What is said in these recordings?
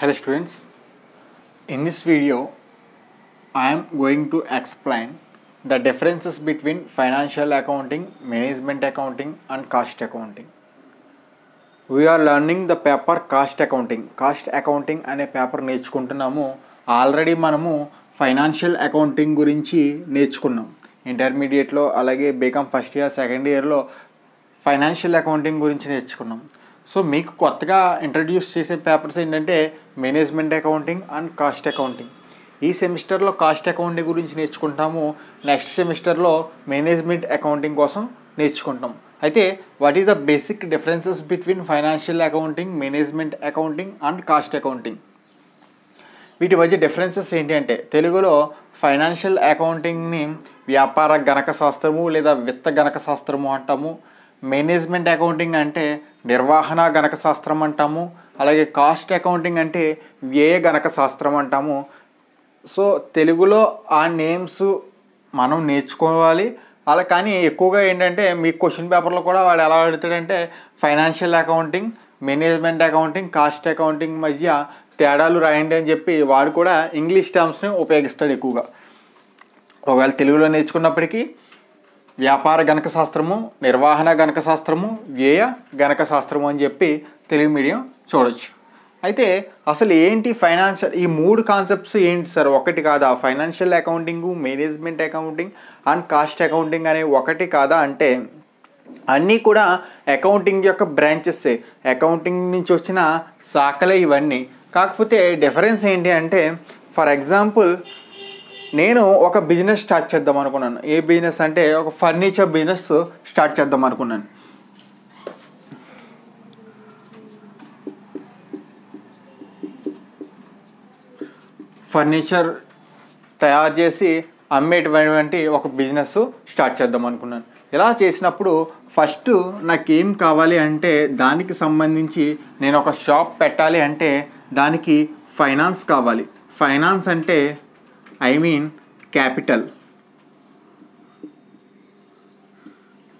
Hello students, in this video I am going to explain the differences between financial accounting, management accounting and cost accounting. We are learning the paper cost accounting. Cost accounting అనే paper నేర్చుకుంటున్నాము. Already మనము financial accounting గురించి నేర్చుకున్నాం ఇంటర్మీడియట్లో, అలాగే BCom first year second ఇయర్లో financial accounting గురించి నేర్చుకున్నాం. So మీకు కొత్తగా ఇంట్రడ్యూస్ చేసే పేపర్స్ ఏంటంటే management accounting and cost accounting. ఈ సెమిస్టర్లో కాస్ట్ అకౌంటింగ్ గురించి నేర్చుకుంటాము, నెక్స్ట్ సెమిస్టర్లో మేనేజ్మెంట్ అకౌంటింగ్ కోసం నేర్చుకుంటాం. అయితే what is the basic differences between financial accounting, management accounting and cost accounting? వీటి మధ్య డిఫరెన్సెస్ ఏంటి అంటే, తెలుగులో ఫైనాన్షియల్ అకౌంటింగ్ని వ్యాపార గణక శాస్త్రము లేదా విత్త గణక శాస్త్రము అంటాము. మేనేజ్మెంట్ అకౌంటింగ్ అంటే నిర్వహణ గణక శాస్త్రం అంటాము. అలాగే కాస్ట్ అకౌంటింగ్ అంటే వ్యయ గణక శాస్త్రం అంటాము. సో తెలుగులో ఆ నేమ్స్ మనం నేర్చుకోవాలి. అలా కానీ ఎక్కువగా ఏంటంటే మీ క్వశ్చన్ పేపర్లో కూడా వాడు ఎలా అడుగుతాడంటే financial accounting, management accounting, cost accounting మధ్య తేడాలు రాయండి అని చెప్పి వాడు కూడా ఇంగ్లీష్ టర్మ్స్ని ఉపయోగిస్తాడు ఎక్కువగా. ఒకవేళ తెలుగులో నేర్చుకున్నప్పటికీ వ్యాపార గణక శాస్త్రము, నిర్వహణ గణక శాస్త్రము, వ్యయ గణక శాస్త్రము అని చెప్పి తెలుగు మీడియం చూడొచ్చు. అయితే అసలు ఏంటి ఫైనాన్షియల్, ఈ మూడు కాన్సెప్ట్స్ ఏంటి సార్ ఒకటి కాదా? Financial accounting, management accounting and cost accounting అనే ఒకటి కాదా అంటే, అన్నీ కూడా అకౌంటింగ్ యొక్క బ్రాంచెస్సే, అకౌంటింగ్ నుంచి వచ్చిన శాఖలే ఇవన్నీ. కాకపోతే డిఫరెన్స్ ఏంటి అంటే, ఫర్ ఎగ్జాంపుల్ నేను ఒక బిజినెస్ స్టార్ట్ చేద్దాం అనుకున్నాను. ఏ బిజినెస్ అంటే ఒక ఫర్నిచర్ బిజినెస్ స్టార్ట్ చేద్దాం అనుకున్నాను. ఫర్నిచర్ తయారు చేసి అమ్మేటువంటి ఒక బిజినెస్ స్టార్ట్ చేద్దాం అనుకున్నాను. ఇలా చేసినప్పుడు ఫస్ట్ నాకేం కావాలి అంటే, దానికి సంబంధించి నేను ఒక షాప్ పెట్టాలి అంటే దానికి ఫైనాన్స్ కావాలి. ఫైనాన్స్ అంటే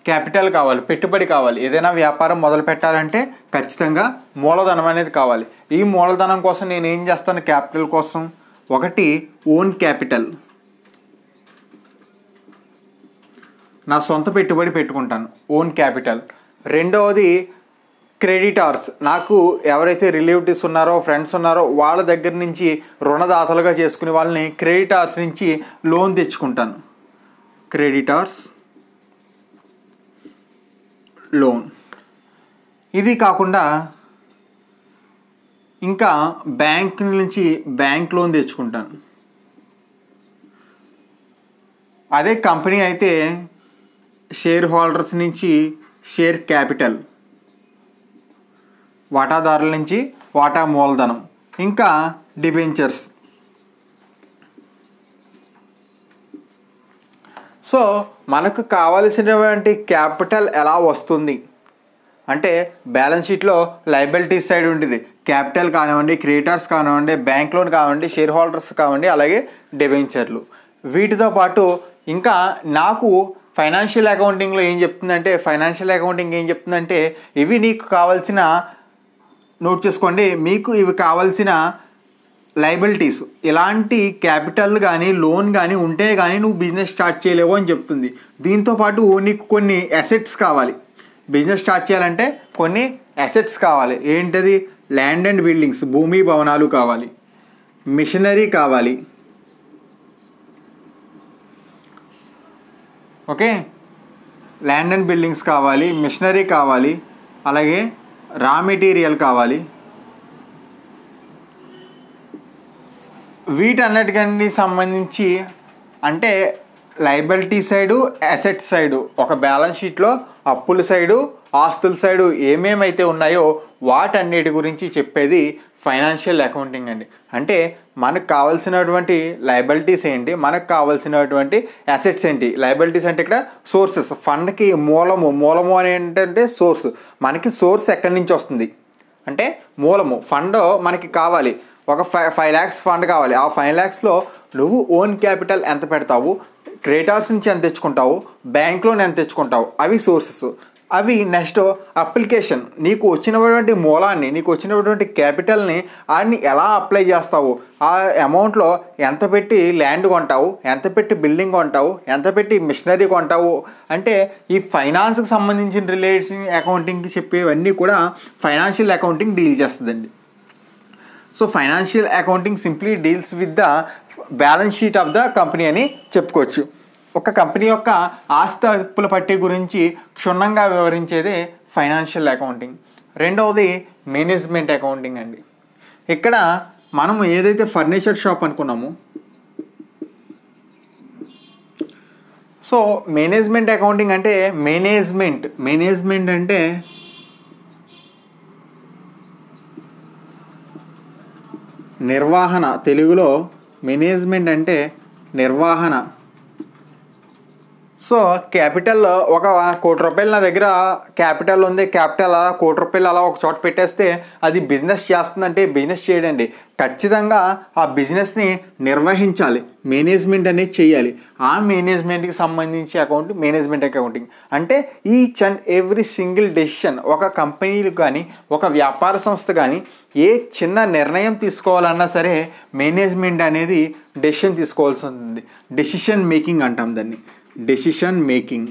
క్యాపిటల్ కావాలి, పెట్టుబడి కావాలి. ఏదైనా వ్యాపారం మొదలు పెట్టాలంటే ఖచ్చితంగా మూలధనం అనేది కావాలి. ఈ మూలధనం కోసం నేను ఏం చేస్తాను? క్యాపిటల్ కోసం ఒకటి ఓన్ క్యాపిటల్, నా సొంత పెట్టుబడి పెట్టుకుంటాను, ఓన్ క్యాపిటల్. రెండవది క్రెడిటార్స్, నాకు ఎవరైతే రిలేటివ్స్ ఉన్నారో, ఫ్రెండ్స్ ఉన్నారో వాళ్ళ దగ్గర నుంచి రుణదాతలుగా చేసుకునే వాళ్ళని క్రెడిటార్స్ నుంచి లోన్ తెచ్చుకుంటాను. Creditors loan. ఇది కాకుండా ఇంకా బ్యాంక్ నుంచి బ్యాంక్ లోన్ తెచ్చుకుంటాను. అదే కంపెనీ అయితే షేర్ హోల్డర్స్ నుంచి షేర్ క్యాపిటల్, వాటాదారుల నుంచి వాటా మూలధనం, ఇంకా డిబెంచర్స్. సో మనకు కావలసినటువంటి క్యాపిటల్ ఎలా వస్తుంది అంటే, బ్యాలెన్స్ షీట్లో లయబిలిటీస్ సైడ్ ఉంటుంది. క్యాపిటల్ కానివ్వండి, క్రెడిటార్స్ కానివ్వండి, బ్యాంక్ లోన్ కానివ్వండి, షేర్ హోల్డర్స్ కానివ్వండి, అలాగే డిబెంచర్లు. వీటితో పాటు ఇంకా నాకు ఫైనాన్షియల్ అకౌంటింగ్లో ఏం చెప్తుందంటే, ఇవి నీకు కావాల్సిన, నోట్ చేసుకోండి, మీకు ఇవి కావాల్సిన లయబిలిటీస్, ఇలాంటి క్యాపిటల్ కానీ లోన్ కానీ ఉంటే కానీ నువ్వు బిజినెస్ స్టార్ట్ చేయలేవు అని చెప్తుంది. దీంతోపాటు నీకు కొన్ని అసెట్స్ కావాలి. బిజినెస్ స్టార్ట్ చేయాలంటే కొన్ని అసెట్స్ కావాలి. ఏంటది? ల్యాండ్ అండ్ బిల్డింగ్స్, భూమి భవనాలు కావాలి, మిషనరీ కావాలి. ఓకే, ల్యాండ్ అండ్ బిల్డింగ్స్ కావాలి, మిషనరీ కావాలి, అలాగే రా మెటీరియల్ కావాలి. వీటన్నిటికీ సంబంధించి అంటే లయబిలిటీ సైడు, అసెట్ సైడు, ఒక బ్యాలెన్స్ షీట్లో అప్పుల సైడు, ఆస్తుల సైడు ఏమేమైతే ఉన్నాయో వాటన్నిటి గురించి చెప్పేది ఫైనాన్షియల్ అకౌంటింగ్ అండి. అంటే మనకు కావాల్సినటువంటి లయబిలిటీస్ ఏంటి, మనకు కావాల్సినటువంటి అసెట్స్ ఏంటి. లయబిలిటీస్ అంటే ఇక్కడ సోర్సెస్, ఫండ్కి మూలము అని ఏంటంటే సోర్స్. మనకి సోర్స్ ఎక్కడి నుంచి వస్తుంది అంటే మూలము. ఫండ్ మనకి కావాలి, ఒక 5 lakhs ఫండ్ కావాలి. ఆ 5 lakhsలో నువ్వు ఓన్ క్యాపిటల్ ఎంత పెడతావు, క్రెడిటార్స్ నుంచి ఎంత తెచ్చుకుంటావు, బ్యాంక్ లోన్ ఎంత తెచ్చుకుంటావు, అవి సోర్సెస్. అవి నెక్స్ట్ అప్లికేషన్, నీకు వచ్చినటువంటి మూలాన్ని, నీకు వచ్చినటువంటి క్యాపిటల్ని వాటిని ఎలా అప్లై చేస్తావు, ఆ అమౌంట్లో ఎంత పెట్టి ల్యాండ్ కొంటావు, ఎంత పెట్టి బిల్డింగ్ కొంటావు, ఎంత పెట్టి మిషనరీ కొంటావు, అంటే ఈ ఫైనాన్స్కి సంబంధించిన రిలేషన్ అకౌంటింగ్కి చెప్పేవన్నీ కూడా ఫైనాన్షియల్ అకౌంటింగ్ డీల్ చేస్తుందండి. So financial accounting simply deals with the balance sheet of the company అని చెప్పుకోవచ్చు. ఒక కంపెనీ యొక్క ఆస్తి అప్పుల పట్టీ గురించి క్షుణ్ణంగా వివరించేదే ఫైనాన్షియల్ అకౌంటింగ్. రెండవది మేనేజ్మెంట్ అకౌంటింగ్ అండి. ఇక్కడ మనము ఏదైతే ఫర్నిచర్ షాప్ అనుకున్నామో, సో మేనేజ్మెంట్ అకౌంటింగ్ అంటే మేనేజ్మెంట్ అంటే నిర్వహణ. తెలుగులో మేనేజ్మెంట్ అంటే నిర్వహణ. సో క్యాపిటల్ ఒక ₹1,00,00,000 నా దగ్గర క్యాపిటల్ ఉంది, క్యాపిటల్ అలా ₹1,00,00,000 అలా ఒక చోట పెట్టేస్తే అది బిజినెస్ చేస్తుందంటే బిజినెస్ చేయడండి. ఖచ్చితంగా ఆ బిజినెస్ని నిర్వహించాలి, మేనేజ్మెంట్ అనేది చేయాలి. ఆ మేనేజ్మెంట్కి సంబంధించి అకౌంట్ మేనేజ్మెంట్ అకౌంటింగ్. అంటే each and every single decision, ఒక కంపెనీలు కానీ ఒక వ్యాపార సంస్థ కానీ ఏ చిన్న నిర్ణయం తీసుకోవాలన్నా సరే మేనేజ్మెంట్ అనేది డెసిషన్ తీసుకోవాల్సి ఉంటుంది. డెసిషన్ మేకింగ్ అంటాం దాన్ని. డెసిషన్ మేకింగ్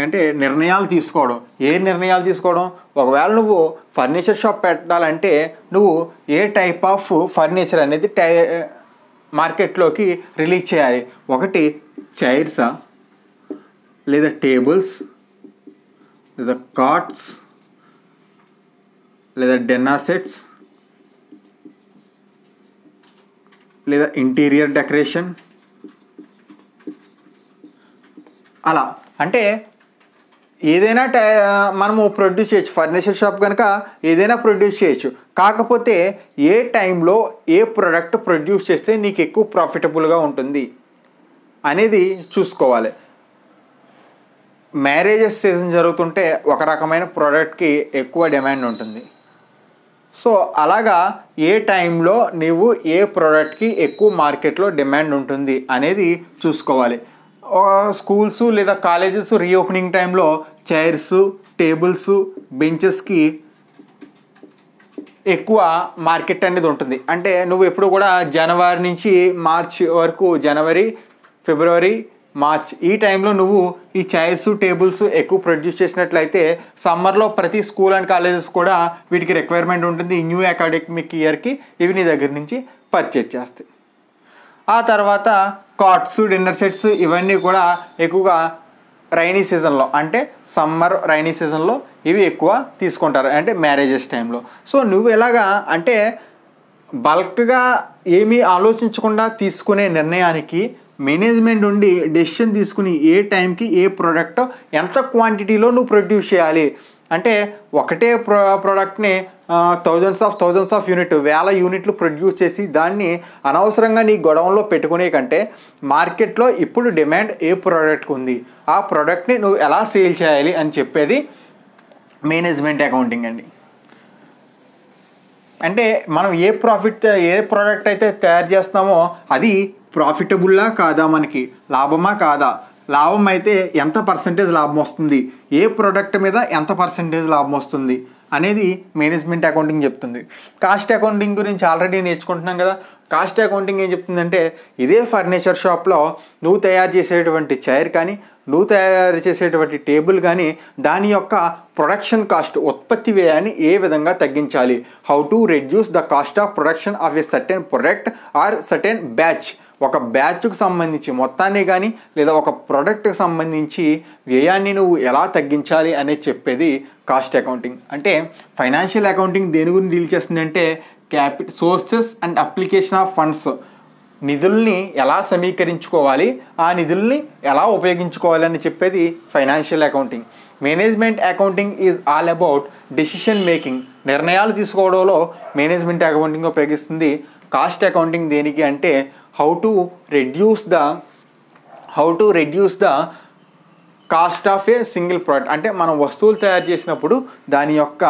అంటే నిర్ణయాలు తీసుకోవడం. ఏ నిర్ణయాలు తీసుకోవడం? ఒకవేళ నువ్వు ఫర్నిచర్ షాప్ పెట్టాలంటే నువ్వు ఏ టైప్ ఆఫ్ ఫర్నిచర్ అనేది మార్కెట్లోకి రిలీజ్ చేయాలి. ఒకటి చైర్సా, లేదా టేబుల్స్, లేదా కాట్స్, లేదా డిన్నర్ సెట్స్, లేదా ఇంటీరియర్ డెకరేషన్, అలా. అంటే ఏదైనా మనము ప్రొడ్యూస్ చేయొచ్చు. ఫర్నిచర్ షాప్ కనుక ఏదైనా ప్రొడ్యూస్ చేయొచ్చు. కాకపోతే ఏ టైంలో ఏ ప్రోడక్ట్ ప్రొడ్యూస్ చేస్తే నీకు ఎక్కువ ప్రాఫిటబుల్గా ఉంటుంది అనేది చూసుకోవాలి. మ్యారేజెస్ సీజన్ జరుగుతుంటే ఒక రకమైన ప్రోడక్ట్కి ఎక్కువ డిమాండ్ ఉంటుంది. సో అలాగా ఏ టైంలో నీవు ఏ ప్రోడక్ట్కి ఎక్కువ మార్కెట్లో డిమాండ్ ఉంటుంది అనేది చూసుకోవాలి. స్కూల్స్ లేదా కాలేజెస్ రీఓపెనింగ్ టైంలో చైర్స్, టేబుల్స్, బెంచెస్కి ఎక్కువ మార్కెట్ అనేది ఉంటుంది. అంటే నువ్వు ఎప్పుడు కూడా జనవరి నుంచి మార్చ్ వరకు, జనవరి, ఫిబ్రవరి, మార్చ్ ఈ టైంలో నువ్వు ఈ చైర్స్, టేబుల్స్ ఎక్కువ ప్రొడ్యూస్ చేసినట్లయితే సమ్మర్లో ప్రతి స్కూల్ అండ్ కాలేజెస్ కూడా వీటికి రిక్వైర్మెంట్ ఉంటుంది. న్యూ అకాడమిక్ ఇయర్కి ఇవి నీ దగ్గర నుంచి పర్చేజ్ చేస్తాయి. ఆ తర్వాత కాట్స్, డిన్నర్ సెట్స్ ఇవన్నీ కూడా ఎక్కువగా రైనీ సీజన్లో, అంటే సమ్మర్ రైనీ సీజన్లో ఇవి ఎక్కువ తీసుకుంటారు, అంటే మ్యారేజెస్ టైంలో. సో నువ్వు ఎలాగా అంటే బల్క్గా ఏమీ ఆలోచించకుండా తీసుకునే నిర్ణయానికి మేనేజ్మెంట్ ఉండి డెసిషన్ తీసుకుని ఏ టైంకి ఏ ప్రోడక్ట్ ఎంత క్వాంటిటీలో నువ్వు ప్రొడ్యూస్ చేయాలి. అంటే ఒకటే ప్రోడక్ట్ని థౌజండ్స్ ఆఫ్ యూనిట్, 1000 యూనిట్లు ప్రొడ్యూస్ చేసి దాన్ని అనవసరంగా నీ గొడవలో పెట్టుకునే కంటే మార్కెట్లో ఇప్పుడు డిమాండ్ ఏ ప్రోడక్ట్కి ఉంది, ఆ ప్రోడక్ట్ని నువ్వు ఎలా సేల్ చేయాలి అని చెప్పేది మేనేజ్మెంట్ అకౌంటింగ్ అండి. అంటే మనం ఏ ప్రోడక్ట్ అయితే తయారు చేస్తున్నామో అది ప్రాఫిటబుల్లా కాదా, మనకి లాభమా కాదా, లాభం అయితే ఎంత పర్సంటేజ్ లాభం వస్తుంది, ఏ ప్రోడక్ట్ మీద ఎంత పర్సంటేజ్ లాభం వస్తుంది అనేది మేనేజ్మెంట్ అకౌంటింగ్ చెప్తుంది. కాస్ట్ అకౌంటింగ్ గురించి ఆల్రెడీ నేర్చుకుంటున్నాం కదా. కాస్ట్ అకౌంటింగ్ ఏం చెప్తుందంటే ఇదే ఫర్నిచర్ షాప్లో నువ్వు తయారు చేసేటువంటి చైర్ కానీ, నువ్వు తయారు చేసేటువంటి టేబుల్ కానీ దాని యొక్క ప్రొడక్షన్ కాస్ట్, ఉత్పత్తి వ్యయాన్ని ఏ విధంగా తగ్గించాలి. How to reduce the cost of production of a certain product are certain batch. ఒక బ్యాచ్కు సంబంధించి మొత్తాన్ని కానీ లేదా ఒక ప్రోడక్ట్కి సంబంధించి వ్యయాన్ని నువ్వు ఎలా తగ్గించాలి అనేది చెప్పేది కాస్ట్ అకౌంటింగ్. అంటే ఫైనాన్షియల్ అకౌంటింగ్ దేని గురించి డీల్ చేస్తుందంటే sources and application of funds, నిధుల్ని ఎలా సమీకరించుకోవాలి, ఆ నిధుల్ని ఎలా ఉపయోగించుకోవాలి అని చెప్పేది financial accounting. Management accounting is all about decision making, నిర్ణయాలు తీసుకోవడంలో మేనేజ్మెంట్ అకౌంటింగ్ ఉపయోగిస్తుంది. కాస్ట్ అకౌంటింగ్ దేనికి అంటే how to reduce the cost of a single product. అంటే మనం వస్తువులు తయారు చేసినప్పుడు దాని యొక్క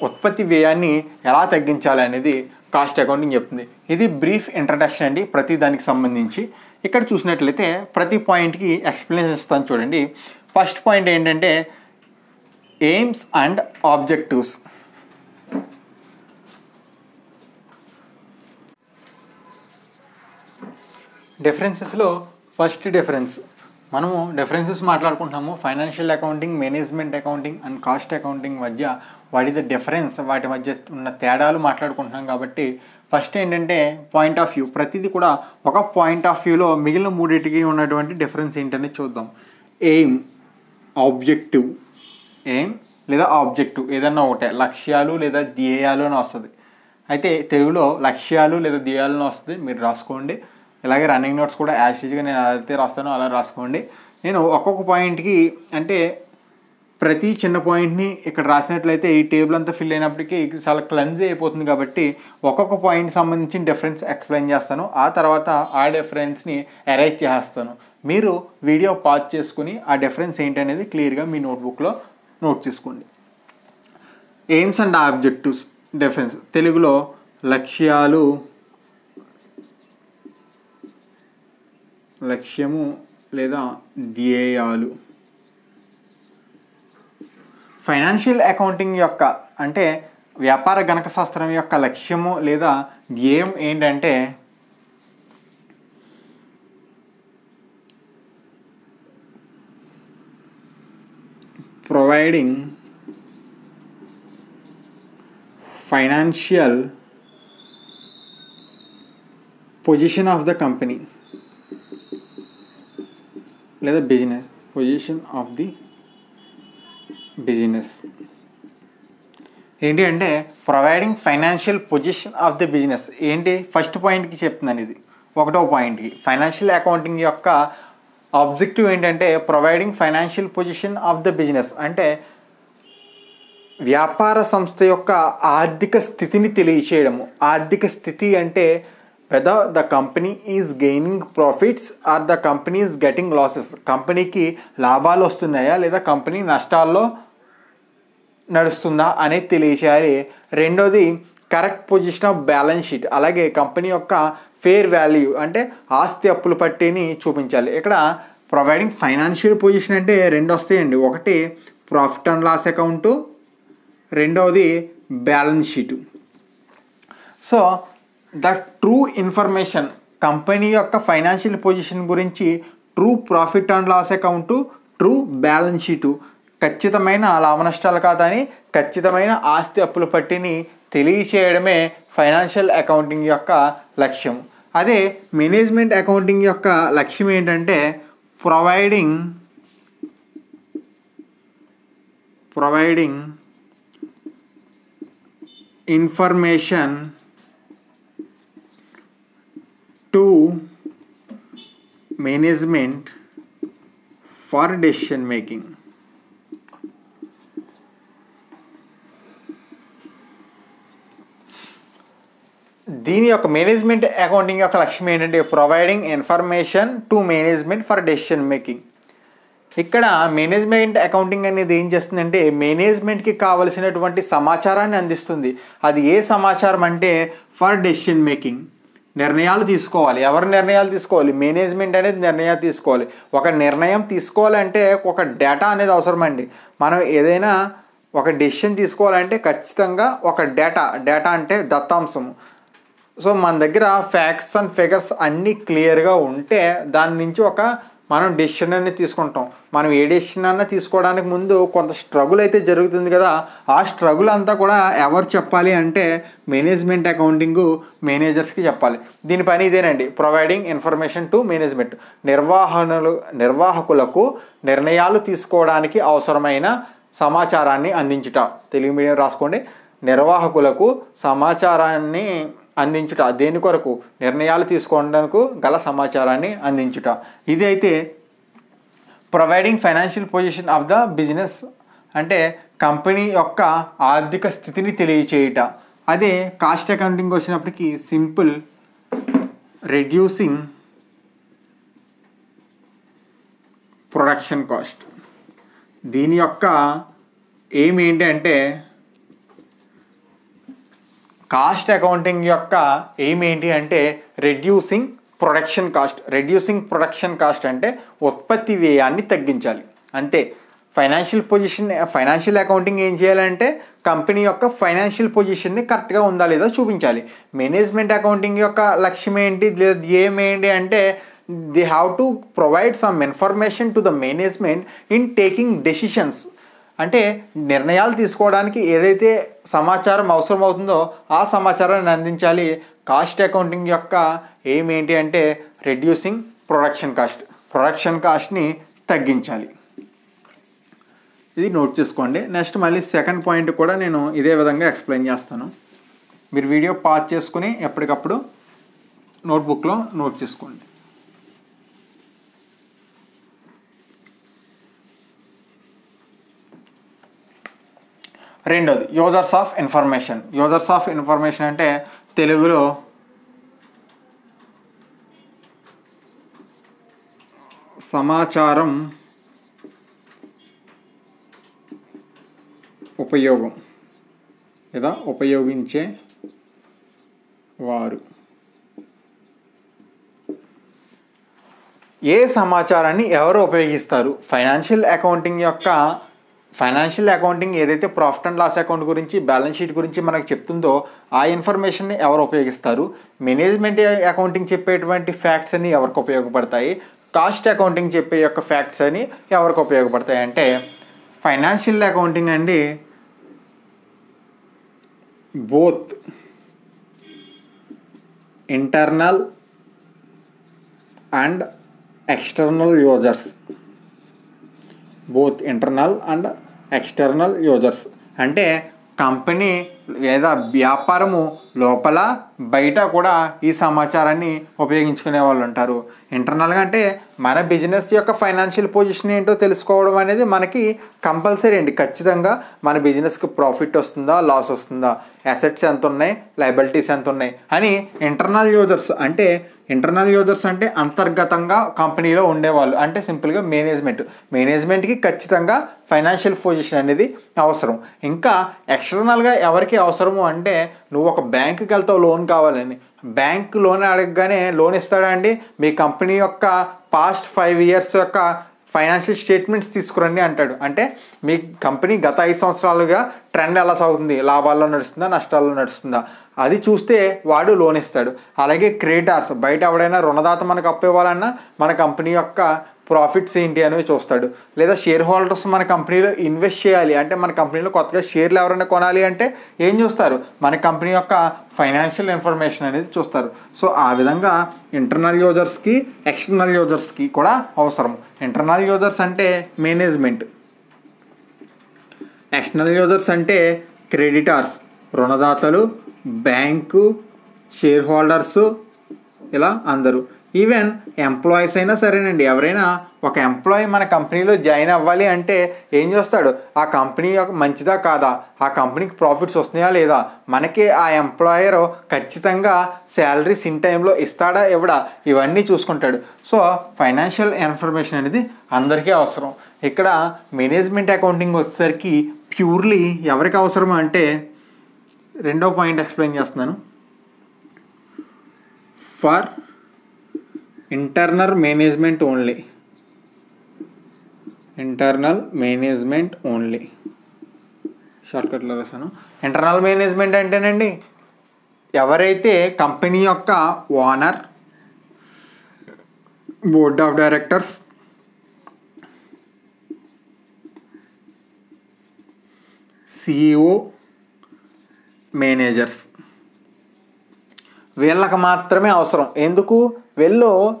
ఉత్పత్తి వ్యయాన్ని ఎలా తగ్గించాలి అనేది కాస్ట్ అకౌంటింగ్ చెప్తుంది. ఇది బ్రీఫ్ ఇంట్రడక్షన్ అండి ప్రతి దానికి సంబంధించి. ఇక్కడ చూసినట్లయితే ప్రతి పాయింట్కి ఎక్స్ప్లెనేషన్ ఇస్తాను చూడండి. ఫస్ట్ పాయింట్ ఏంటంటే ఎయిమ్స్ అండ్ ఆబ్జెక్టివ్స్. డిఫరెన్సెస్లో ఫస్ట్ డిఫరెన్స్ మనము డిఫరెన్సెస్ మాట్లాడుకుంటున్నాము. Financial accounting, management accounting and cost accounting మధ్య వాట్ ఈస్ ద డిఫరెన్స్, వాటి మధ్య ఉన్న తేడాలు మాట్లాడుకుంటున్నాం. కాబట్టి ఫస్ట్ ఏంటంటే పాయింట్ ఆఫ్ వ్యూ. ప్రతిదీ కూడా ఒక పాయింట్ ఆఫ్ వ్యూలో మిగిలిన మూడింటికి ఉన్నటువంటి డిఫరెన్స్ ఏంటనేది చూద్దాం. Aim, objective. ఎయిమ్ లేదా ఆబ్జెక్టివ్ ఏదన్నా ఒకటే, లక్ష్యాలు లేదా ధ్యేయాలు అని వస్తుంది. అయితే తెలుగులో లక్ష్యాలు లేదా ధ్యేయాలు అని వస్తుంది, మీరు రాసుకోండి. ఇలాగే రన్నింగ్ నోట్స్ కూడా యాజ్ యూజువల్గా నేను అయితే రాస్తానో అలా రాసుకోండి. నేను ఒక్కొక్క పాయింట్కి అంటే ప్రతి చిన్న పాయింట్ని ఇక్కడ రాసినట్లయితే ఈ టేబుల్ అంతా ఫిల్ అయినప్పటికీ చాలా క్లమ్జీ అయిపోతుంది. కాబట్టి ఒక్కొక్క పాయింట్ సంబంధించిన డిఫరెన్స్ ఎక్స్ప్లెయిన్ చేస్తాను. ఆ తర్వాత ఆ డిఫరెన్స్ని అరేంజ్ చేస్తాను. మీరు వీడియో పాజ్ చేసుకుని ఆ డిఫరెన్స్ ఏంటనేది క్లియర్గా మీ నోట్బుక్లో నోట్ చేసుకోండి. AIIMS and objectives difference. తెలుగులో లక్ష్యాలు, లక్ష్యము లేదా ధ్యేయాలు. ఫైనాన్షియల్ అకౌంటింగ్ యొక్క అంటే వ్యాపార గణక శాస్త్రం యొక్క లక్ష్యము లేదా ధ్యేయం ఏంటంటే providing financial position of the company లేదా business, position of the business. ఏంటి అంటే providing financial position of the business. ఏంటి ఫస్ట్ పాయింట్కి చెప్తున్నాను, ఇది ఒకటో పాయింట్కి. ఫైనాన్షియల్ అకౌంటింగ్ యొక్క ఆబ్జెక్టివ్ ఏంటంటే providing financial position of the business, అంటే వ్యాపార సంస్థ యొక్క ఆర్థిక స్థితిని తెలియచేయడము. ఆర్థిక స్థితి అంటే whether the company is gaining profits or the company is getting losses. కంపెనీకి లాభాలు వస్తున్నాయా లేదా కంపెనీ నష్టాల్లో నడుస్తుందా అనేది తెలియచేయాలి. రెండోది correct position of balance sheet, అలాగే కంపెనీ యొక్క ఫేర్ వాల్యూ అంటే ఆస్తి అప్పుల పట్టిని చూపించాలి. ఇక్కడ ప్రొవైడింగ్ ఫైనాన్షియల్ పొజిషన్ అంటే రెండు వస్తాయండి. ఒకటి ప్రాఫిట్ అండ్ లాస్ అకౌంటు, రెండవది balance sheet. So the true information, company యొక్క ఫైనాన్షియల్ పొజిషన్ గురించి true profit and loss account, true balance sheet, ఖచ్చితమైన లాభ నష్టాల ఖాతాని, ఖచ్చితమైన ఆస్తి అప్పుల పట్టిని తెలియచేయడమే ఫైనాన్షియల్ అకౌంటింగ్ యొక్క లక్ష్యం. అదే మేనేజ్మెంట్ అకౌంటింగ్ యొక్క లక్ష్యం ఏంటంటే providing information to management for decision making. దీని యొక్క మేనేజ్మెంట్ అకౌంటింగ్ యొక్క లక్ష్యం ఏంటంటే providing information to management for decision making. ఇక్కడ మేనేజ్మెంట్ అకౌంటింగ్ అనేది ఏం చేస్తుందంటే మేనేజ్మెంట్కి కావలసినటువంటి సమాచారాన్ని అందిస్తుంది. అది ఏ సమాచారం అంటే ఫర్ డెసిషన్ మేకింగ్, నిర్ణయాలు తీసుకోవాలి. ఎవరు నిర్ణయాలు తీసుకోవాలి? మేనేజ్మెంట్ అనేది నిర్ణయాలు తీసుకోవాలి. ఒక నిర్ణయం తీసుకోవాలంటే ఒక డేటా అనేది అవసరమండి. మనం ఏదైనా ఒక డెసిషన్ తీసుకోవాలంటే ఖచ్చితంగా ఒక డేటా అంటే దత్తాంశము. సో మన దగ్గర ఫ్యాక్ట్స్ అండ్ ఫిగర్స్ అన్నీ క్లియర్గా ఉంటే దాని నుంచి మనం డెసిషన్ అనేది తీసుకుంటాం. మనం ఏ డెసిషన్ అన్నా తీసుకోవడానికి ముందు కొంత స్ట్రగుల్ అయితే జరుగుతుంది కదా. ఆ స్ట్రగుల్ అంతా కూడా ఎవరు చెప్పాలి అంటే మేనేజ్మెంట్ అకౌంటింగ్ మేనేజర్స్కి చెప్పాలి. దీని పని ఇదేనండి, ప్రొవైడింగ్ ఇన్ఫర్మేషన్ టు మేనేజ్మెంట్. నిర్వాహకులకు నిర్ణయాలు తీసుకోవడానికి అవసరమైన సమాచారాన్ని అందించుట. తెలుగు మీడియం రాసుకోండి. నిర్వాహకులకు సమాచారాన్ని అందించుట. దేని కొరకు? నిర్ణయాలు తీసుకోవడానికి గల సమాచారాన్ని అందించుట. ఇది అయితే providing financial position of the business అంటే కంపెనీ యొక్క ఆర్థిక స్థితిని తెలియచేయుట. అదే కాస్ట్ అకౌంటింగ్ వచ్చినప్పటికీ సింపుల్ రెడ్యూసింగ్ ప్రొడక్షన్ కాస్ట్. దీని యొక్క ఎయిమ్ ఏంటంటే కాస్ట్ అకౌంటింగ్ యొక్క ఎయిమ్ ఏంటి అంటే reducing production cost. Reducing production cost అంటే ఉత్పత్తి వ్యయాన్ని తగ్గించాలి అంతే. ఫైనాన్షియల్ అకౌంటింగ్ ఏం చేయాలంటే కంపెనీ యొక్క ఫైనాన్షియల్ పొజిషన్ని కరెక్ట్గా ఉందా లేదా చూపించాలి. మేనేజ్మెంట్ అకౌంటింగ్ యొక్క లక్ష్యం ఏంటి లేదా ధ్యేయం ఏంటి అంటే they have to provide some information to the management in taking decisions. అంటే నిర్ణయాలు తీసుకోవడానికి ఏదైతే సమాచారం అవసరం అవుతుందో ఆ సమాచారాన్ని అందించాలి. కాస్ట్ అకౌంటింగ్ యొక్క ఎయిమ్ ఏంటి అంటే రెడ్యూసింగ్ ప్రొడక్షన్ కాస్ట్ని తగ్గించాలి. ఇది నోట్ చేసుకోండి. నెక్స్ట్ మళ్ళీ సెకండ్ పాయింట్ కూడా నేను ఇదే విధంగా ఎక్స్ప్లెయిన్ చేస్తాను. మీరు వీడియో పాజ్ చేసుకుని ఎప్పటికప్పుడు నోట్బుక్లో నోట్ చేసుకోండి. రెండోది యూజర్స్ ఆఫ్ ఇన్ఫర్మేషన్ అంటే తెలుగులో సమాచారం ఉపయోగం లేదా ఉపయోగించే వారు. ఏ సమాచారాన్ని ఎవరు ఉపయోగిస్తారు? ఫైనాన్షియల్ అకౌంటింగ్ ఏదైతే ప్రాఫిట్ అండ్ లాస్ అకౌంట్ గురించి, బ్యాలెన్స్ షీట్ గురించి మనకు చెప్తుందో ఆ ఇన్ఫర్మేషన్ని ఎవరు ఉపయోగిస్తారు? మేనేజ్మెంట్ అకౌంటింగ్ చెప్పేటువంటి ఫ్యాక్ట్స్ అన్ని ఎవరికి ఉపయోగపడతాయి? కాస్ట్ అకౌంటింగ్ చెప్పే యొక్క ఫ్యాక్ట్స్ అని ఎవరికి ఉపయోగపడతాయి అంటే ఫైనాన్షియల్ అకౌంటింగ్ అండి both internal and external users అంటే కంపెనీ లేదా వ్యాపారము లోపల బయట కూడా ఈ సమాచారాన్ని ఉపయోగించుకునే వాళ్ళు ఉంటారు. ఇంటర్నల్గా అంటే మన బిజినెస్ యొక్క ఫైనాన్షియల్ పొజిషన్ ఏంటో తెలుసుకోవడం అనేది మనకి కంపల్సరీ అండి. ఖచ్చితంగా మన బిజినెస్కి ప్రాఫిట్ వస్తుందా, లాస్ వస్తుందా, అసెట్స్ ఎంత ఉన్నాయి, లయబిలిటీస్ ఎంత ఉన్నాయి అని ఇంటర్నల్ యూజర్స్ అంటే అంతర్గతంగా కంపెనీలో ఉండేవాళ్ళు. అంటే సింపుల్గా మేనేజ్మెంట్కి ఖచ్చితంగా ఫైనాన్షియల్ పొజిషన్ అనేది అవసరం. ఇంకా ఎక్స్టర్నల్గా ఎవరికి అవసరము అంటే నువ్వు ఒక బ్యాంకుకి వెళ్తావు లోన్ కావాలని, బ్యాంక్ లోన్ అడగగానే లోన్ ఇస్తాడా అండి? మీ కంపెనీ యొక్క పాస్ట్ 5 years యొక్క ఫైనాన్షియల్ స్టేట్మెంట్స్ తీసుకురండి అంటాడు. అంటే మీ కంపెనీ గత 5 సంవత్సరాలుగా ట్రెండ్ ఎలా సాగుతుంది, లాభాల్లో నడుస్తుందా నష్టాల్లో నడుస్తుందా అది చూస్తే వాడు లోన్ ఇస్తాడు. అలాగే క్రెడిటార్స్, బయట ఎవడైనా రుణదాత మనకు అప్పు ఇవ్వాలన్నా మన కంపెనీ యొక్క ప్రాఫిట్స్ ఏంటి అనేవి చూస్తాడు. లేదా షేర్ హోల్డర్స్ మన కంపెనీలో ఇన్వెస్ట్ చేయాలి అంటే మన కంపెనీలో కొత్తగా షేర్లు ఎవరైనా కొనాలి అంటే ఏం చూస్తారు? మన కంపెనీ యొక్క ఫైనాన్షియల్ ఇన్ఫర్మేషన్ అనేది చూస్తారు. సో ఆ విధంగా ఇంటర్నల్ యూజర్స్కి ఎక్స్టర్నల్ యూజర్స్కి కూడా అవసరం. ఇంటర్నల్ యూజర్స్ అంటే మేనేజ్మెంట్, ఎక్స్టర్నల్ యూజర్స్ అంటే క్రెడిటార్స్ రుణదాతలు, బ్యాంకు, షేర్ హోల్డర్సు, ఇలా అందరూ. ఈవెన్ ఎంప్లాయీస్ అయినా సరేనండి, ఎవరైనా ఒక ఎంప్లాయీ మన కంపెనీలో జాయిన్ అవ్వాలి అంటే ఏం చేస్తాడు? ఆ కంపెనీ మంచిదా కాదా, ఆ కంపెనీకి ప్రాఫిట్స్ వస్తున్నాయా లేదా, మనకి ఆ ఎంప్లాయర్ ఖచ్చితంగా శాలరీస్ ఇన్ టైంలో ఇస్తాడా ఇవ్వడా, ఇవన్నీ చూసుకుంటాడు. సో ఫైనాన్షియల్ ఇన్ఫర్మేషన్ అనేది అందరికీ అవసరం. ఇక్కడ మేనేజ్మెంట్ అకౌంటింగ్ వచ్చేసరికి ప్యూర్లీ ఎవరికి అవసరం అంటే రెండో పాయింట్ ఎక్స్ప్లెయిన్ చేస్తున్నాను. ఫర్ ఇంటర్నల్ మేనేజ్మెంట్ ఓన్లీ షార్ట్కట్లో రాశాను. ఇంటర్నల్ మేనేజ్మెంట్ అంటేనండి ఎవరైతే కంపెనీ యొక్క owner, board of directors, CEO, managers వీళ్ళకి మాత్రమే అవసరం. ఎందుకు?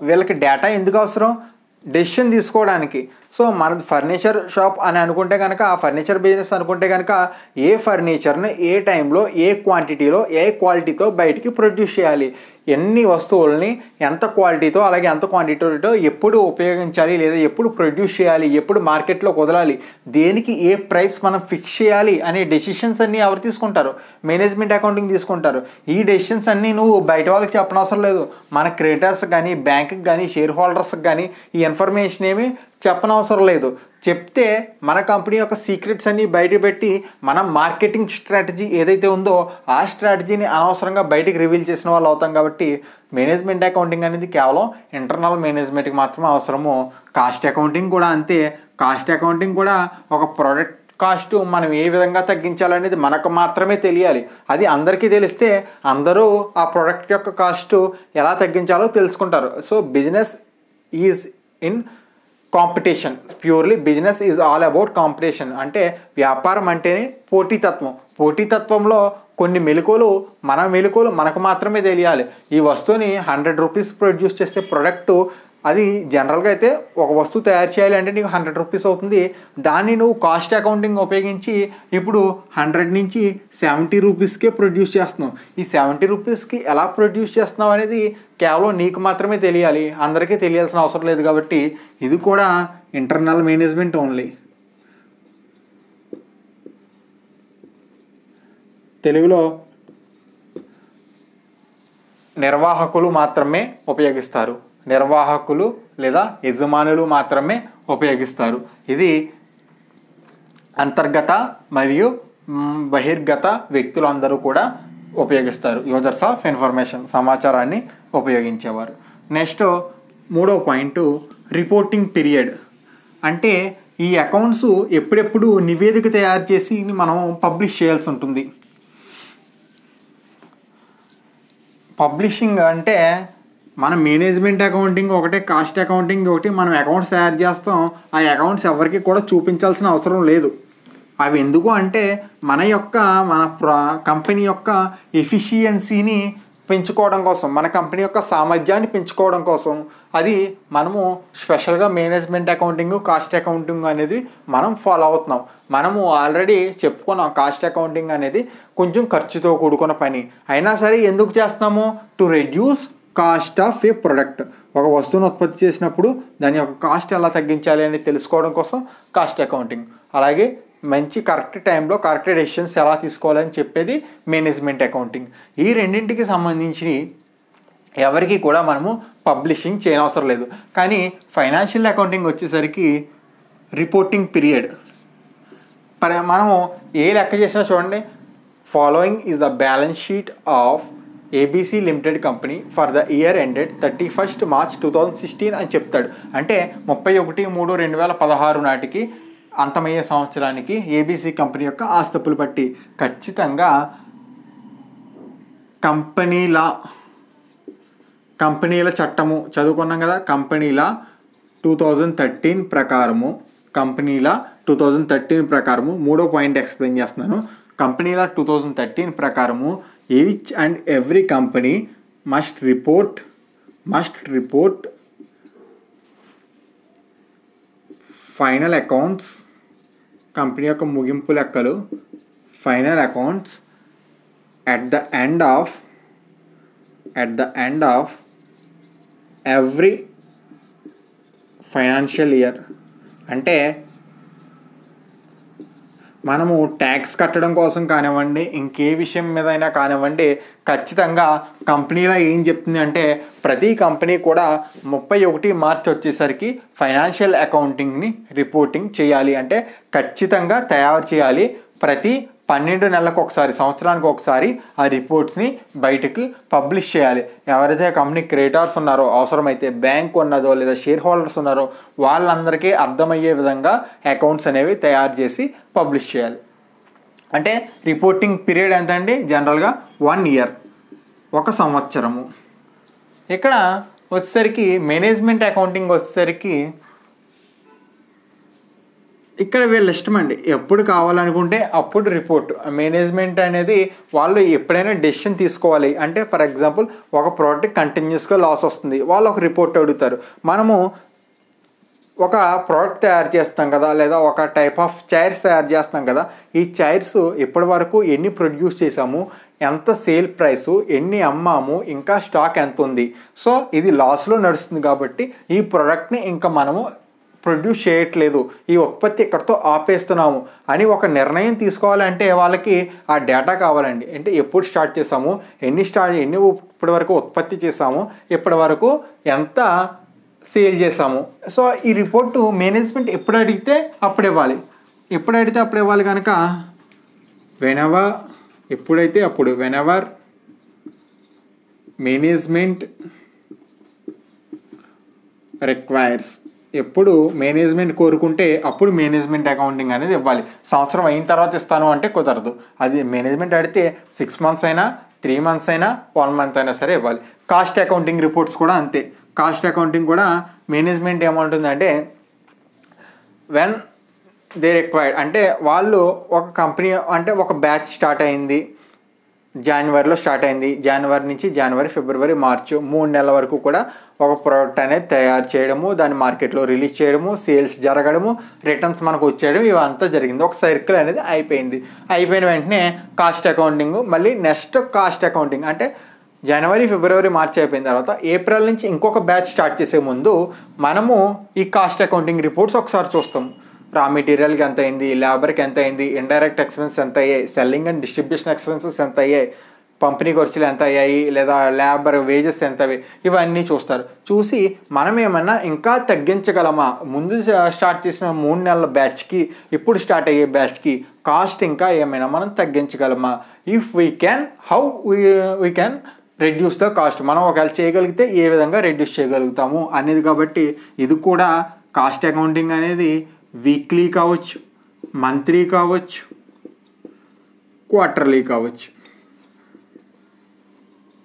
వీళ్ళకి డేటా ఎందుకు అవసరం? డెసిషన్ తీసుకోవడానికి. సో మనది ఫర్నిచర్ షాప్ అని అనుకుంటే కనుక, ఆ ఫర్నిచర్ బిజినెస్ అనుకుంటే కనుక ఏ ఫర్నిచర్ని ఏ టైంలో ఏ క్వాంటిటీలో ఏ క్వాలిటీతో బయటికి ప్రొడ్యూస్ చేయాలి, ఎన్ని వస్తువుల్ని ఎంత క్వాలిటీతో అలాగే ఎంత క్వాంటిటీతో ఎప్పుడు ఉపయోగించాలి లేదా ఎప్పుడు ప్రొడ్యూస్ చేయాలి, ఎప్పుడు మార్కెట్లో వదలాలి, దేనికి ఏ ప్రైస్ మనం ఫిక్స్ చేయాలి అనే డెసిషన్స్ అన్నీ ఎవరు తీసుకుంటారు? మేనేజ్మెంట్ అకౌంటింగ్ తీసుకుంటారు. ఈ డెసిషన్స్ అన్నీ నువ్వు బయట వాళ్ళకి చెప్పనవసరం లేదు. మన క్రెడిటర్స్ కానీ, బ్యాంకుకి కానీ, షేర్ హోల్డర్స్కి కానీ ఈ ఇన్ఫర్మేషన్ ఏమి చెప్పనవసరం లేదు. చెప్తే మన కంపెనీ యొక్క సీక్రెట్స్ అన్నీ బయటపెట్టి మన మార్కెటింగ్ స్ట్రాటజీ ఏదైతే ఉందో ఆ స్ట్రాటజీని అనవసరంగా బయటికి రివీల్ చేసిన వాళ్ళు అవుతాం. కాబట్టి మేనేజ్మెంట్ అకౌంటింగ్ అనేది కేవలం ఇంటర్నల్ మేనేజ్మెంట్కి మాత్రమే అవసరము. కాస్ట్ అకౌంటింగ్ కూడా అంతే. కాస్ట్ అకౌంటింగ్ కూడా ఒక ప్రోడక్ట్ కాస్ట్ మనం ఏ విధంగా తగ్గించాలనేది మనకు మాత్రమే తెలియాలి. అది అందరికీ తెలిస్తే అందరూ ఆ ప్రోడక్ట్ యొక్క కాస్ట్ ఎలా తగ్గించాలో తెలుసుకుంటారు. So business is in competition. Purely business is all about competition. అంటే వ్యాపారం అంటేనే పోటీతత్వం. పోటీతత్వంలో కొన్ని మెలకువలు మన మెలకువలు మనకు మాత్రమే తెలియాలి. ఈ వస్తువుని 100 రూపీస్ ప్రొడ్యూస్ చేసే ప్రొడక్టు అది జనరల్గా అయితే ఒక వస్తువు తయారు చేయాలి అంటే నీకు 100 రూపీస్ అవుతుంది. దాన్ని నువ్వు కాస్ట్ అకౌంటింగ్ ఉపయోగించి ఇప్పుడు 100 నుంచి 70 రూపీస్కే ప్రొడ్యూస్ చేస్తున్నావు. ఈ 70 రూపీస్కి ఎలా ప్రొడ్యూస్ చేస్తున్నావు అనేది కేవలం నీకు మాత్రమే తెలియాలి, అందరికీ తెలియాల్సిన అవసరం లేదు. కాబట్టి ఇది కూడా ఇంటర్నల్ మేనేజ్మెంట్ ఓన్లీ. తెలుగులో నిర్వాహకులు మాత్రమే ఉపయోగిస్తారు. నిర్వాహకులు లేదా యజమానులు మాత్రమే ఉపయోగిస్తారు. ఇది అంతర్గత మరియు బహిర్గత వ్యక్తులు అందరూ కూడా ఉపయోగిస్తారు. యూజర్స్ ఆఫ్ ఇన్ఫర్మేషన్, సమాచారాన్ని ఉపయోగించేవారు. నెక్స్ట్ 3వ పాయింట్ రిపోర్టింగ్ పీరియడ్. అంటే ఈ అకౌంట్స్ ఎప్పుడెప్పుడు నివేదిక తయారు చేసి మనం పబ్లిష్ చేయాల్సి ఉంటుంది. పబ్లిషింగ్ అంటే మన మేనేజ్మెంట్ అకౌంటింగ్ ఒకటే, కాస్ట్ అకౌంటింగ్ ఒకటి. మనం అకౌంట్స్ తయారు చేస్తాం, ఆ అకౌంట్స్ ఎవరికి కూడా చూపించాల్సిన అవసరం లేదు. అవి ఎందుకు అంటే మన కంపెనీ యొక్క ఎఫిషియన్సీని పెంచుకోవడం కోసం, మన కంపెనీ యొక్క సామర్థ్యాన్ని పెంచుకోవడం కోసం అది మనము స్పెషల్గా మేనేజ్మెంట్ అకౌంటింగ్, కాస్ట్ అకౌంటింగ్ అనేది మనం ఫాలో అవుతున్నాం. మనము ఆల్రెడీ చెప్పుకున్నాం కాస్ట్ అకౌంటింగ్ అనేది కొంచెం ఖర్చుతో కూడుకున్న పని. అయినా సరే ఎందుకు చేస్తున్నాము? To reduce cost of A product. ఒక వస్తువును ఉత్పత్తి చేసినప్పుడు దాని యొక్క కాస్ట్ ఎలా తగ్గించాలి అని తెలుసుకోవడం కోసం కాస్ట్ అకౌంటింగ్. అలాగే మంచి కరెక్ట్ టైంలో కరెక్ట్ డెసిషన్స్ ఎలా తీసుకోవాలని చెప్పేది మేనేజ్మెంట్ అకౌంటింగ్. ఈ రెండింటికి సంబంధించి ఎవరికి కూడా మనము పబ్లిషింగ్ చేయనవసరం లేదు. కానీ ఫైనాన్షియల్ అకౌంటింగ్ వచ్చేసరికి రిపోర్టింగ్ పీరియడ్ మనము ఏ లెక్క చేసినా చూడండి, following is the balance sheet of ABC limited company for the year ended 31st March 2016 అని చెప్తాడు. అంటే 31/3/2016 నాటికి అంతమయ్యే సంవత్సరానికి ఏబీసీ కంపెనీ యొక్క ఆస్తులు బట్టి ఖచ్చితంగా కంపెనీల చట్టము చదువుకున్నాం కదా. కంపెనీల 2013 ప్రకారము 3వ పాయింట్ ఎక్స్ప్లెయిన్ చేస్తున్నాను. కంపెనీల 2013 ప్రకారము each and every company must report final accounts, company యొక్క ముగింపు లెక్కలు, final accounts at the end of every financial year. అంటే మనము ట్యాక్స్ కట్టడం కోసం కానివ్వండి, ఇంకే విషయం మీద అయినా కానివ్వండి, ఖచ్చితంగా కంపెనీలో ఏం చెప్తుంది అంటే ప్రతి కంపెనీ కూడా 31 మార్చ్ వచ్చేసరికి ఫైనాన్షియల్ అకౌంటింగ్ని రిపోర్టింగ్ చేయాలి. అంటే ఖచ్చితంగా తయారు చేయాలి. ప్రతి 12 నెలలకు ఒకసారి, సంవత్సరానికి ఒకసారి ఆ రిపోర్ట్స్ని బయటకు పబ్లిష్ చేయాలి. ఎవరైతే కంపెనీ క్రెడిటార్స్ ఉన్నారో, అవసరమైతే బ్యాంక్ ఉన్నదో లేదా షేర్ హోల్డర్స్ ఉన్నారో వాళ్ళందరికీ అర్థమయ్యే విధంగా అకౌంట్స్ అనేవి తయారు చేసి పబ్లిష్ చేయాలి. అంటే రిపోర్టింగ్ పీరియడ్ ఎంత అండి? జనరల్గా 1 year, 1 సంవత్సరము. ఇక్కడ వచ్చేసరికి మేనేజ్మెంట్ అకౌంటింగ్ వచ్చేసరికి ఇక్కడ వీళ్ళ ఇష్టం అండి. ఎప్పుడు కావాలనుకుంటే అప్పుడు రిపోర్ట్. మేనేజ్మెంట్ అనేది వాళ్ళు ఎప్పుడైనా డెసిషన్ తీసుకోవాలి. అంటే ఫర్ ఎగ్జాంపుల్ ఒక ప్రోడక్ట్ కంటిన్యూస్గా లాస్ వస్తుంది, వాళ్ళు ఒక రిపోర్ట్ అడుగుతారు. మనము ఒక ప్రోడక్ట్ తయారు చేస్తాం కదా, లేదా ఒక టైప్ ఆఫ్ చైర్స్ తయారు చేస్తాం కదా, ఈ చైర్స్ ఇప్పటి వరకు ఎన్ని ప్రొడ్యూస్ చేసాము, ఎంత సేల్ ప్రైసు, ఎన్ని అమ్మాము, ఇంకా స్టాక్ ఎంత ఉంది, సో ఇది లాస్లో నడుస్తుంది కాబట్టి ఈ ప్రోడక్ట్ని ఇంకా మనము ప్రొడ్యూస్ చేయట్లేదు, ఈ ఉత్పత్తి ఇక్కడితో ఆపేస్తున్నాము అని ఒక నిర్ణయం తీసుకోవాలంటే వాళ్ళకి ఆ డేటా కావాలండి. అంటే ఎప్పుడు స్టార్ట్ చేసాము, ఎన్ని ఇప్పటి వరకు ఉత్పత్తి చేసాము, ఇప్పటి వరకు ఎంత సేల్ చేసాము. సో ఈ రిపోర్టు మేనేజ్మెంట్ ఎప్పుడు అడిగితే అప్పుడు ఇవ్వాలి. ఎప్పుడు అడిగితే అప్పుడు ఇవ్వాలి కనుక ఎప్పుడైతే అప్పుడు వెనెవర్ మేనేజ్మెంట్ రిక్వైర్స్, ఎప్పుడు మేనేజ్మెంట్ కోరుకుంటే అప్పుడు మేనేజ్మెంట్ అకౌంటింగ్ అనేది ఇవ్వాలి. సంవత్సరం అయిన తర్వాత ఇస్తాను అంటే కుదరదు. అది మేనేజ్మెంట్ అడిగితే 6 months అయినా 3 months అయినా 1 month అయినా సరే ఇవ్వాలి. కాస్ట్ అకౌంటింగ్ రిపోర్ట్స్ కూడా అంతే. కాస్ట్ అకౌంటింగ్ కూడా మేనేజ్మెంట్ ఏమంటుందంటే వెన్ దే రిక్వైర్డ్, అంటే వాళ్ళు ఒక కంపెనీ అంటే ఒక బ్యాచ్ స్టార్ట్ అయింది, జనవరిలో స్టార్ట్ అయింది. జనవరి నుంచి ఫిబ్రవరి, మార్చ్ 3 నెలల వరకు కూడా ఒక ప్రోడక్ట్ అనేది తయారు చేయడము, దాన్ని మార్కెట్లో రిలీజ్ చేయడము, సేల్స్ జరగడము, రిటర్న్స్ మనకు వచ్చేయడం, ఇవంతా జరిగింది. ఒక సర్కిల్ అనేది అయిపోయింది. అయిపోయిన వెంటనే కాస్ట్ అకౌంటింగ్, మళ్ళీ నెక్స్ట్ కాస్ట్ అకౌంటింగ్ అంటే జనవరి, ఫిబ్రవరి, మార్చ్ అయిపోయిన తర్వాత ఏప్రిల్ నుంచి ఇంకొక బ్యాచ్ స్టార్ట్ చేసే ముందు మనము ఈ కాస్ట్ అకౌంటింగ్ రిపోర్ట్స్ ఒకసారి చూస్తాము. రా మెటీరియల్కి ఎంత అయింది, లేబర్కి ఎంత అయింది, ఇండైరెక్ట్ ఎక్స్పెన్సెస్ ఎంత అయ్యాయి, సెల్లింగ్ అండ్ డిస్ట్రిబ్యూషన్ ఎక్స్పెన్సెస్ ఎంత అయ్యాయి, పంపిణీ ఖర్చులు ఎంత అయ్యాయి, లేదా లేబర్ వేజెస్ ఎంత అయ్యాయి, ఇవన్నీ చూస్తారు. చూసి మనం ఏమన్నా ఇంకా తగ్గించగలమా, ముందు స్టార్ట్ చేసిన 3 నెలల బ్యాచ్కి ఇప్పుడు స్టార్ట్ అయ్యే బ్యాచ్కి కాస్ట్ ఇంకా ఏమైనా మనం తగ్గించగలమా, if we can how we can reduce the cost, మనం ఒకవేళ చేయగలిగితే ఏ విధంగా రెడ్యూస్ చేయగలుగుతాము అనేది. కాబట్టి ఇది కూడా కాస్ట్ అకౌంటింగ్ అనేది వీక్లీ కావచ్చు, మంత్లీ కావచ్చు, క్వార్టర్లీ కావచ్చు,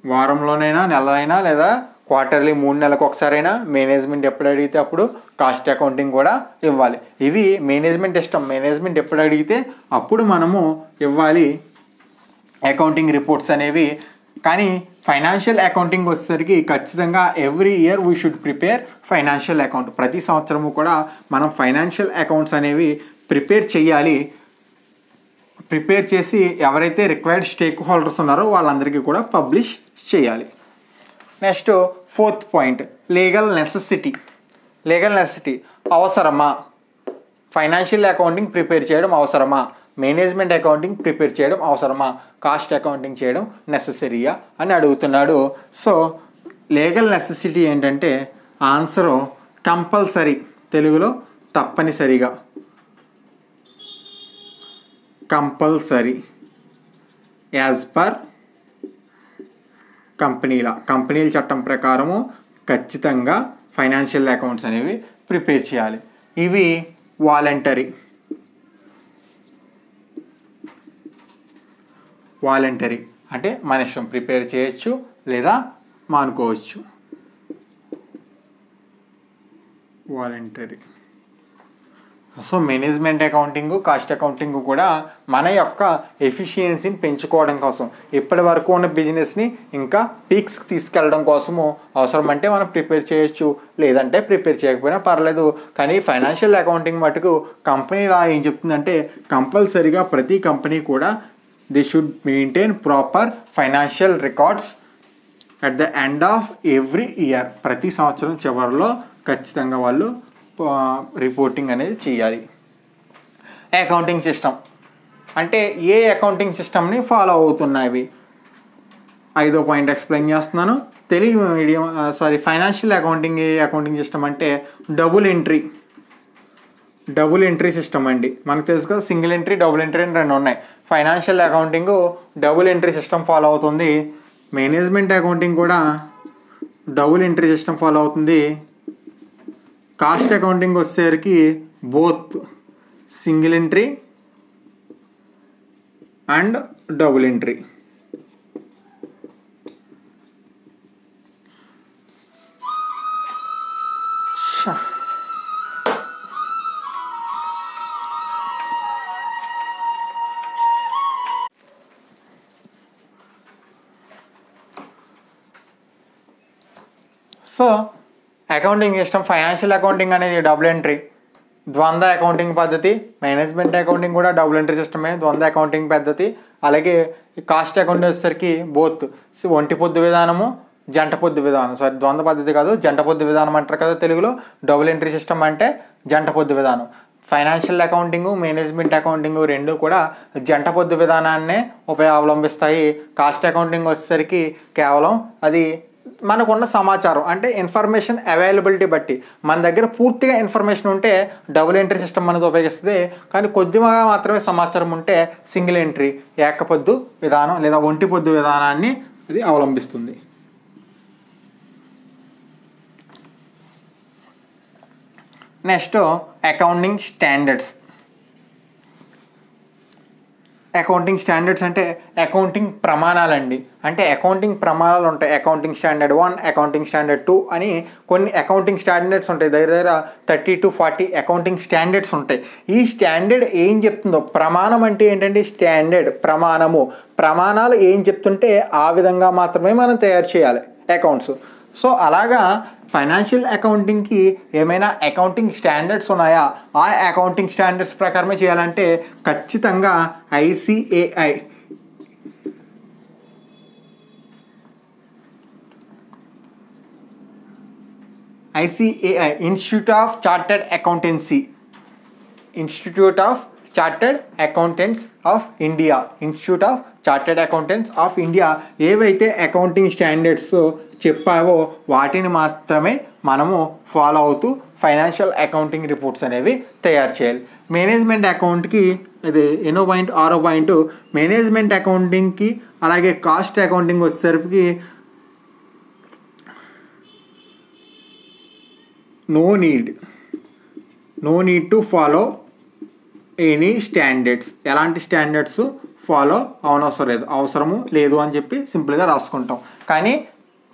వారంలోనైనా నెలైనా లేదా క్వార్టర్లీ 3 నెలలకు ఒకసారైనా మేనేజ్మెంట్ ఎప్పుడు అడిగితే అప్పుడు కాస్ట్ అకౌంటింగ్ కూడా ఇవ్వాలి. ఇవి మేనేజ్మెంట్ ఇష్టం. మేనేజ్మెంట్ ఎప్పుడు అడిగితే అప్పుడు మనము ఇవ్వాలి అకౌంటింగ్ రిపోర్ట్స్ అనేవి. కానీ ఫైనాన్షియల్ అకౌంటింగ్ వచ్చేసరికి ఖచ్చితంగా every year we should prepare financial account. ప్రతి సంవత్సరము కూడా మనం ఫైనాన్షియల్ అకౌంట్స్ అనేవి ప్రిపేర్ చేయాలి. ప్రిపేర్ చేసి ఎవరైతే రిక్వైర్డ్ స్టేక్ హోల్డర్స్ ఉన్నారో వాళ్ళందరికీ కూడా పబ్లిష్ చేయాలి. Next 4th point, legal necessity. Legal necessity అవసరమా, ఫైనాన్షియల్ అకౌంటింగ్ ప్రిపేర్ చేయడం అవసరమా, మేనేజ్మెంట్ అకౌంటింగ్ ప్రిపేర్ చేయడం అవసరమా, కాస్ట్ అకౌంటింగ్ చేయడం నెసెసరీయా అని అడుగుతున్నాడు. సో లీగల్ నెసెసిటీ ఏంటంటే ఆన్సరు కంపల్సరీ, తెలుగులో తప్పనిసరిగా, కంపల్సరీ యాజ్ పర్ కంపెనీల చట్టం ప్రకారము ఖచ్చితంగా ఫైనాన్షియల్ అకౌంట్స్ అనేవి ప్రిపేర్ చేయాలి. ఇవి వాలంటరీ అంటే మన ఇష్టం, ప్రిపేర్ చేయొచ్చు లేదా మానుకోవచ్చు. Voluntary. So management accounting, cost accounting కూడా మన యొక్క ఎఫిషియన్సీని పెంచుకోవడం కోసం, ఇప్పటి వరకు ఉన్న బిజినెస్ని ఇంకా పీక్స్కి తీసుకెళ్ళడం కోసము అవసరమంటే మనం ప్రిపేర్ చేయొచ్చు, లేదంటే ప్రిపేర్ చేయకపోయినా పర్లేదు. కానీ ఫైనాన్షియల్ అకౌంటింగ్ మటుకు కంపెనీ లా ఏం చెప్తుందంటే కంపల్సరీగా ప్రతి కంపెనీ కూడా they should maintain proper financial records at the end of every year. ప్రతి సంవత్సరం చివరిలో ఖచ్చితంగా వాళ్ళు రిపోర్టింగ్ అనేది చేయాలి. అకౌంటింగ్ సిస్టమ్ అంటే ఏ అకౌంటింగ్ సిస్టమ్ని ఫాలో అవుతున్నాయి, 5వ పాయింట్ ఎక్స్ప్లెయిన్ చేస్తున్నాను. Telugu medium financial accounting system అంటే డబుల్ ఎంట్రీ సిస్టమ్ అండి. మనకు తెలుసు కదా, సింగిల్ ఎంట్రీ, డబుల్ ఎంట్రీ అని 2 ఉన్నాయి. Financial accounting double entry system follow అవుతుంది. మేనేజ్మెంట్ అకౌంటింగ్ కూడా డబుల్ ఎంట్రీ సిస్టమ్ ఫాలో అవుతుంది. కాస్ట్ అకౌంటింగ్ వచ్చేసరికి both single entry and double entry. So accounting system, financial accounting అనేది డబుల్ ఎంట్రీ, ద్వంద్వ accounting పద్ధతి. Management accounting కూడా డబుల్ ఎంట్రీ సిస్టమే, ద్వంద్వ accounting పద్ధతి. అలాగే కాస్ట్ అకౌంటింగ్ వచ్చేసరికి బోత్ ఒంటి పొద్దు విధానము, జంట పొద్దు విధానం. ద్వంద్వ పద్ధతి కాదు, జంట పొద్దు విధానం అంటారు కదా తెలుగులో. డబుల్ ఎంట్రీ సిస్టమ్ అంటే జంట పొద్దు విధానం. ఫైనాన్షియల్ అకౌంటింగ్, మేనేజ్మెంట్ అకౌంటింగ్ 2 కూడా జంట పొద్దు విధానాన్నే అవలంబిస్తాయి. కాస్ట్ అకౌంటింగ్ వచ్చేసరికి కేవలం అది మనకున్న సమాచారం అంటే ఇన్ఫర్మేషన్ అవైలబిలిటీ బట్టి మన దగ్గర పూర్తిగా ఇన్ఫర్మేషన్ ఉంటే డబుల్ ఎంట్రీ సిస్టమ్ అనేది ఉపయోగిస్తుంది. కానీ కొద్దిగా మాత్రమే సమాచారం ఉంటే సింగిల్ ఎంట్రీ ఏకపొద్దు విధానం లేదా ఒంటి పొద్దు విధానాన్ని అది అవలంబిస్తుంది. Next accounting standards. Accounting standards అంటే అకౌంటింగ్ ప్రమాణాలండి. అంటే అకౌంటింగ్ ప్రమాణాలు ఉంటాయి. అకౌంటింగ్ స్టాండర్డ్ 1, అకౌంటింగ్ స్టాండర్డ్ 2 అని కొన్ని అకౌంటింగ్ స్టాండర్డ్స్ ఉంటాయి. దగ్గర 30 to 40 అకౌంటింగ్ స్టాండర్డ్స్ ఉంటాయి. ఈ స్టాండర్డ్ ఏం చెప్తుందో, ప్రమాణం అంటే ఏంటంటే స్టాండర్డ్ ప్రమాణము, ప్రమాణాలు ఏం చెప్తుంటే ఆ విధంగా మాత్రమే మనం తయారు చేయాలి అకౌంట్స్. సో అలాగా ఫైనాన్షియల్ అకౌంటింగ్కి ఏమైనా అకౌంటింగ్ స్టాండర్డ్స్ ఉన్నాయా, ఆ అకౌంటింగ్ స్టాండర్డ్స్ ప్రకారమే చేయాలంటే ఖచ్చితంగా ICAI institute of chartered accountancy, institute of chartered accountants of India, institute of chartered accountants of India ఏవైతే అకౌంటింగ్ స్టాండర్డ్స్ చెప్పావో వాటిని మాత్రమే మనము ఫాలో అవుతూ ఫైనాన్షియల్ అకౌంటింగ్ రిపోర్ట్స్ అనేవి తయారు చేయాలి. మేనేజ్మెంట్ అకౌంట్కి ఇది 6వ పాయింట్. మేనేజ్మెంట్ అకౌంటింగ్కి అలాగే కాస్ట్ అకౌంటింగ్ వచ్చేసరికి no need to follow any standards. ఎలాంటి స్టాండర్డ్స్ ఫాలో అవసరము లేదు అని చెప్పి సింపుల్గా రాసుకుంటాం. కానీ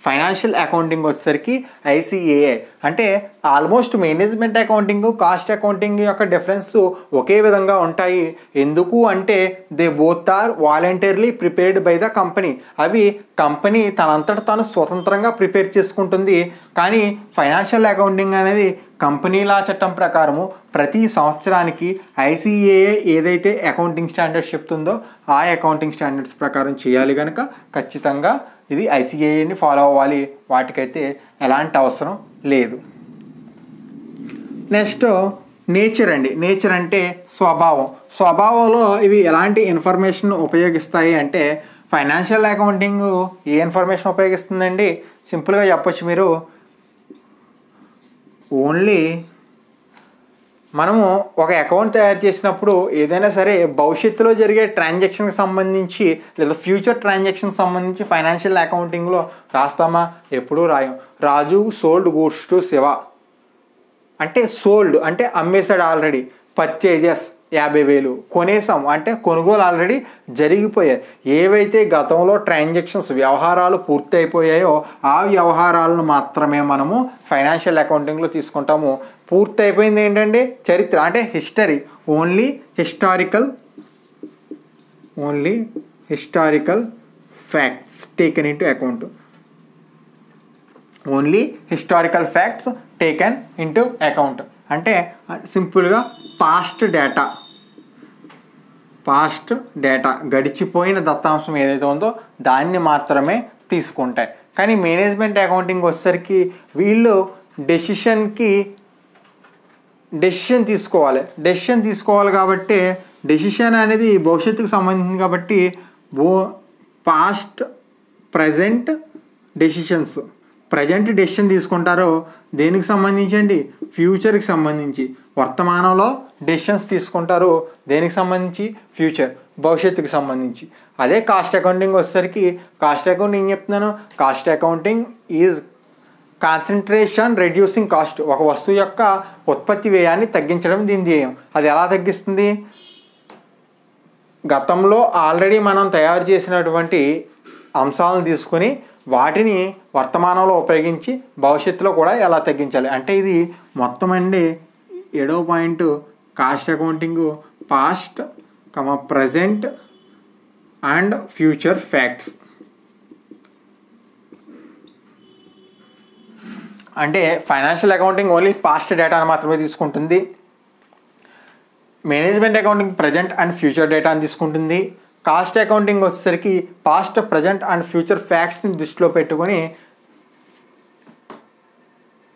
ఫైనాన్షియల్ అకౌంటింగ్ వచ్చేసరికి ICAI అంటే almost management accounting cost accounting యొక్క డిఫరెన్స్ ఒకే విధంగా ఉంటాయి. ఎందుకు అంటే they both are voluntarily prepared by the company. అవి కంపెనీ తనంతట తాను స్వతంత్రంగా ప్రిపేర్ చేసుకుంటుంది. కానీ ఫైనాన్షియల్ అకౌంటింగ్ అనేది కంపెనీ లా చట్టం ప్రకారము ప్రతి సంవత్సరానికి ICAI ఏదైతే అకౌంటింగ్ స్టాండర్డ్స్ చెప్తుందో ఆ అకౌంటింగ్ స్టాండర్డ్స్ ప్రకారం చేయాలి. కనుక ఖచ్చితంగా ఇది ICAIని ఫాలో అవ్వాలి. వాటికైతే ఎలాంటి అవసరం లేదు. నెక్స్ట్ నేచర్ అండి. నేచర్ అంటే స్వభావంలో ఇవి ఎలాంటి ఇన్ఫర్మేషన్ ఉపయోగిస్తాయి అంటే ఫైనాన్షియల్ అకౌంటింగ్ ఏ ఇన్ఫర్మేషన్ ఉపయోగిస్తుందండి? సింపుల్గా చెప్పొచ్చు మీరు, ఓన్లీ మనము ఒక అకౌంట్ తయారు చేసినప్పుడు ఏదైనా సరే భవిష్యత్తులో జరిగే ట్రాన్సాక్షన్కి సంబంధించి లేదా ఫ్యూచర్ ట్రాన్సాక్షన్కి సంబంధించి ఫైనాన్షియల్ అకౌంటింగ్లో రాస్తామా? ఎప్పుడూ రాయం. రాజు సోల్డ్ గూడ్స్ టు శివ అంటే సోల్డ్ అంటే అమ్మేశాడు ఆల్రెడీ, పర్చేజెస్ 50,000, కొనేసాం అంటే కొనుగోలు ఆల్రెడీ జరిగిపోయాయి. ఏవైతే గతంలో ట్రాన్సాక్షన్స్ వ్యవహారాలు పూర్తి అయిపోయాయో ఆ వ్యవహారాలను మాత్రమే మనము ఫైనాన్షియల్ అకౌంటింగ్లో తీసుకుంటాము. పూర్తి అయిపోయింది ఏంటంటే చరిత్ర అంటే history, only historical facts taken into account. Only historical facts taken into account అంటే సింపుల్గా పాస్ట్ డేటా గడిచిపోయిన దత్తాంశం ఏదైతే ఉందో దాన్ని మాత్రమే తీసుకుంటాయి. కానీ మేనేజ్మెంట్ అకౌంటింగ్ వచ్చేసరికి వీళ్ళు డెసిషన్ తీసుకోవాలి కాబట్టి డెసిషన్ అనేది భవిష్యత్తుకు సంబంధించింది కాబట్టి పాస్ట్ ప్రజెంట్ డెసిషన్ తీసుకుంటారో దేనికి సంబంధించి అండి? ఫ్యూచర్కి సంబంధించి. వర్తమానంలో డెసిషన్స్ తీసుకుంటారు దేనికి సంబంధించి? ఫ్యూచర్, భవిష్యత్తుకి సంబంధించి. అదే కాస్ట్ అకౌంటింగ్ వచ్చేసరికి కాస్ట్ అకౌంటింగ్ ఏం చెప్తున్నాను? Cost accounting is concentration reducing cost. ఒక వస్తువు యొక్క ఉత్పత్తి వ్యయాన్ని తగ్గించడం దీని ధ్యేయం. అది ఎలా తగ్గిస్తుంది? గతంలో ఆల్రెడీ మనం తయారు చేసినటువంటి అంశాలను తీసుకొని వాటిని వర్తమానంలో ఉపయోగించి భవిష్యత్తులో కూడా ఎలా తగ్గించాలి అంటే ఇది మొత్తం అండి. 7వ point cost accounting past, present and future facts. అంటే ఫైనాన్షియల్ అకౌంటింగ్ ఓన్లీ పాస్ట్ డేటాను మాత్రమే తీసుకుంటుంది. Management accounting present and future డేటాను తీసుకుంటుంది. కాస్ట్ అకౌంటింగ్ వచ్చేసరికి పాస్ట్, ప్రజెంట్ అండ్ ఫ్యూచర్ ఫ్యాక్ట్స్ని దృష్టిలో పెట్టుకొని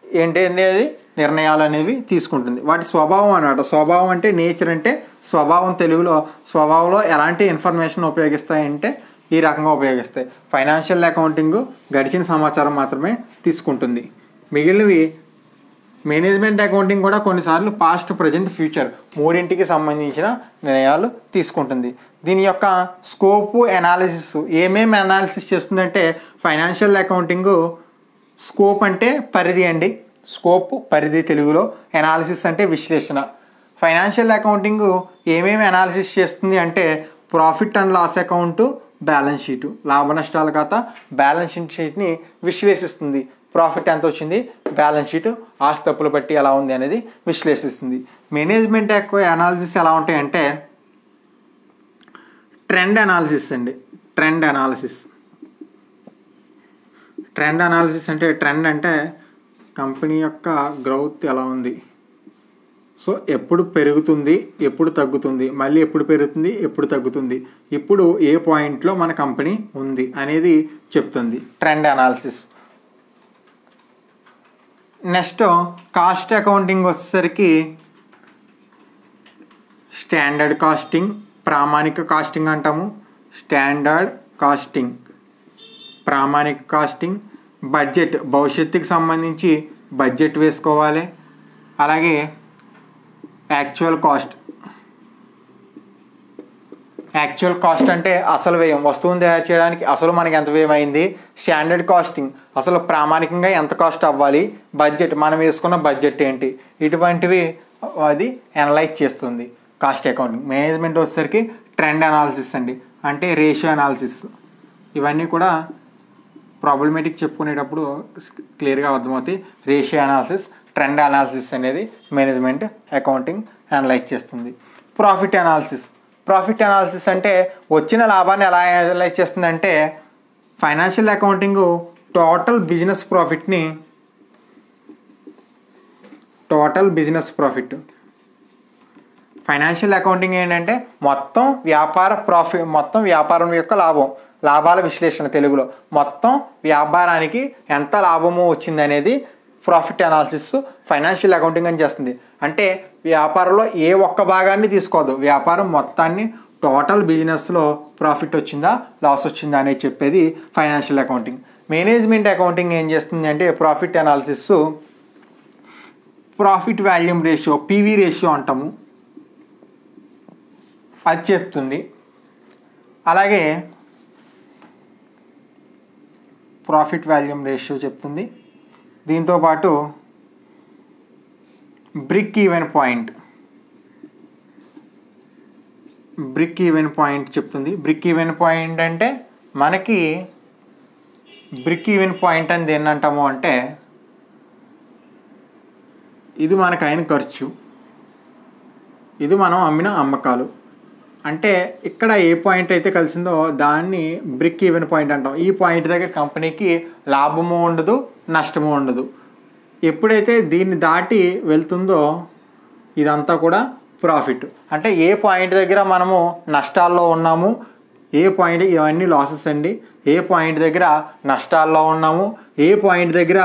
ఏంటంటే అది నిర్ణయాలు అనేవి తీసుకుంటుంది. వాటి స్వభావం అన్నమాట. స్వభావం అంటే నేచర్ అంటే స్వభావం. తెలుగులో స్వభావంలో ఎలాంటి ఇన్ఫర్మేషన్ ఉపయోగిస్తాయంటే ఈ రకంగా ఉపయోగిస్తాయి. ఫైనాన్షియల్ అకౌంటింగ్ గడిచిన సమాచారం మాత్రమే తీసుకుంటుంది. మిగిలినవి మేనేజ్మెంట్ అకౌంటింగ్ కూడా కొన్నిసార్లు పాస్ట్, ప్రజెంట్, ఫ్యూచర్ మూడింటికి సంబంధించిన నిర్ణయాలు తీసుకుంటుంది. దీని యొక్క స్కోపు అనాలిసిస్ ఏమేమి అనాలిసిస్ చేస్తుందంటే ఫైనాన్షియల్ అకౌంటింగ్ స్కోప్ అంటే పరిధి అండి. స్కోప్ పరిధి తెలుగులో, అనాలిసిస్ అంటే విశ్లేషణ. ఫైనాన్షియల్ అకౌంటింగ్ ఏమేమి అనాలిసిస్ చేస్తుంది అంటే profit and loss account, balance sheet, లాభ నష్టాల ఖాతా, బ్యాలెన్స్ షీట్ని విశ్లేషిస్తుంది. ప్రాఫిట్ ఎంత వచ్చింది, బ్యాలెన్స్ షీట్ ఆస్తి తప్పులు బట్టి ఎలా ఉంది అనేది విశ్లేషిస్తుంది. మేనేజ్మెంట్ అనాలిసిస్ ఎలా ఉంటాయంటే ట్రెండ్ అనాలిసిస్ అండి. ట్రెండ్ అనాలిసిస్ అంటే ట్రెండ్ అంటే కంపెనీ యొక్క గ్రోత్ ఎలా ఉంది, సో ఎప్పుడు పెరుగుతుంది, ఎప్పుడు తగ్గుతుంది, మళ్ళీ ఎప్పుడు పెరుగుతుంది, ఎప్పుడు తగ్గుతుంది, ఇప్పుడు ఏ పాయింట్లో మన కంపెనీ ఉంది అనేది చెప్తుంది trend analysis. Next cost accounting వచ్చేసరికి స్టాండర్డ్ కాస్టింగ్, ప్రామాణిక కాస్టింగ్ అంటాము. స్టాండర్డ్ కాస్టింగ్, ప్రామాణిక కాస్టింగ్, బడ్జెట్, భవిష్యత్తుకి సంబంధించి బడ్జెట్ వేసుకోవాలి. అలాగే యాక్చువల్ కాస్ట్ అంటే అసలు వ్యయం, వస్తువుని తయారు చేయడానికి అసలు మనకి ఎంత వ్యయం అయింది. స్టాండర్డ్ కాస్టింగ్ అసలు ప్రామాణికంగా ఎంత కాస్ట్ అవ్వాలి. బడ్జెట్ మనం వేసుకున్న బడ్జెట్ ఏంటి, ఇటువంటివి అది అనలైజ్ చేస్తుంది కాస్ట్ అకౌంటింగ్. మేనేజ్మెంట్ వచ్చేసరికి ట్రెండ్ అనాలిసిస్ అండి, అంటే రేషియో అనాలిసిస్. ఇవన్నీ కూడా ప్రాబ్లమేటిక్ చెప్పుకునేటప్పుడు క్లియర్గా అర్థమవుతాయి. రేషియో అనాలిసిస్, ట్రెండ్ అనాలిసిస్ అనేది మేనేజ్మెంట్ అకౌంటింగ్ అనలైజ్ చేస్తుంది. ప్రాఫిట్ అనాలిసిస్ అంటే వచ్చిన లాభాన్ని ఎలా అనలైజ్ చేస్తుందంటే financial accounting total business profit. Financial accounting ఏంటంటే మొత్తం వ్యాపారం యొక్క లాభాల విశ్లేషణ. తెలుగులో మొత్తం వ్యాపారానికి ఎంత లాభము వచ్చింది అనేది ప్రాఫిట్ అనాలిసిస్ ఫైనాన్షియల్ అకౌంటింగ్ అని చేస్తుంది. అంటే వ్యాపారంలో ఏ ఒక్క భాగాన్ని తీసుకోదు, వ్యాపారం మొత్తాన్ని, టోటల్ బిజినెస్లో ప్రాఫిట్ వచ్చిందా, లాస్ వచ్చిందా అనేది చెప్పేది ఫైనాన్షియల్ అకౌంటింగ్. మేనేజ్మెంట్ అకౌంటింగ్ ఏం చేస్తుంది అంటే profit analysis profit volume ratio, PV ratio అంటాము, అది చెప్తుంది. అలాగే ప్రాఫిట్ వాల్యూమ్ రేషియో చెప్తుంది. దీంతోపాటు బ్రేక్ ఈవెన్ పాయింట్ చెప్తుంది. బ్రేక్ ఈవెన్ పాయింట్ అంటే మనకి బ్రేక్ ఈవెన్ పాయింట్ అని దేన్ని అంటాము అంటే ఇది మనకు అయిన ఖర్చు, ఇది మనం అమ్మిన అమ్మకాలు. అంటే ఇక్కడ ఏ పాయింట్ అయితే కలిసిందో దాన్ని బ్రేక్ ఈవెన్ పాయింట్ అంటాం. ఈ పాయింట్ దగ్గర కంపెనీకి లాభము ఉండదు, నష్టము ఉండదు. ఎప్పుడైతే దీన్ని దాటి వెళ్తుందో ఇదంతా కూడా ప్రాఫిట్. అంటే ఏ పాయింట్ దగ్గర మనము నష్టాల్లో ఉన్నాము, ఏ పాయింట్, ఇవన్నీ లాసెస్ అండి. ఏ పాయింట్ దగ్గర నష్టాల్లో ఉన్నాము, ఏ పాయింట్ దగ్గర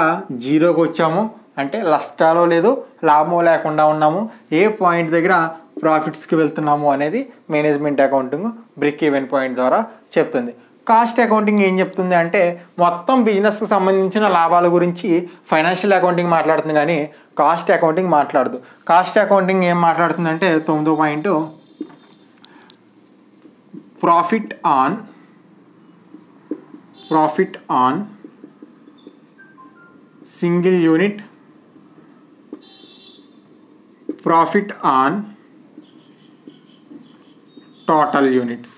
జీరోకి వచ్చాము అంటే నష్టాలు లేదు, లాభం లేకుండా ఉన్నాము, ఏ పాయింట్ దగ్గర ప్రాఫిట్స్కి వెళ్తున్నాము అనేది management accounting break even point ద్వారా చెప్తుంది. కాస్ట్ అకౌంటింగ్ ఏం చెప్తుంది అంటే మొత్తం బిజినెస్కి సంబంధించిన లాభాల గురించి ఫైనాన్షియల్ అకౌంటింగ్ మాట్లాడుతుంది, కానీ కాస్ట్ అకౌంటింగ్ మాట్లాడదు. కాస్ట్ అకౌంటింగ్ ఏం మాట్లాడుతుంది అంటే 9వ point profit on single unit, profit on total units.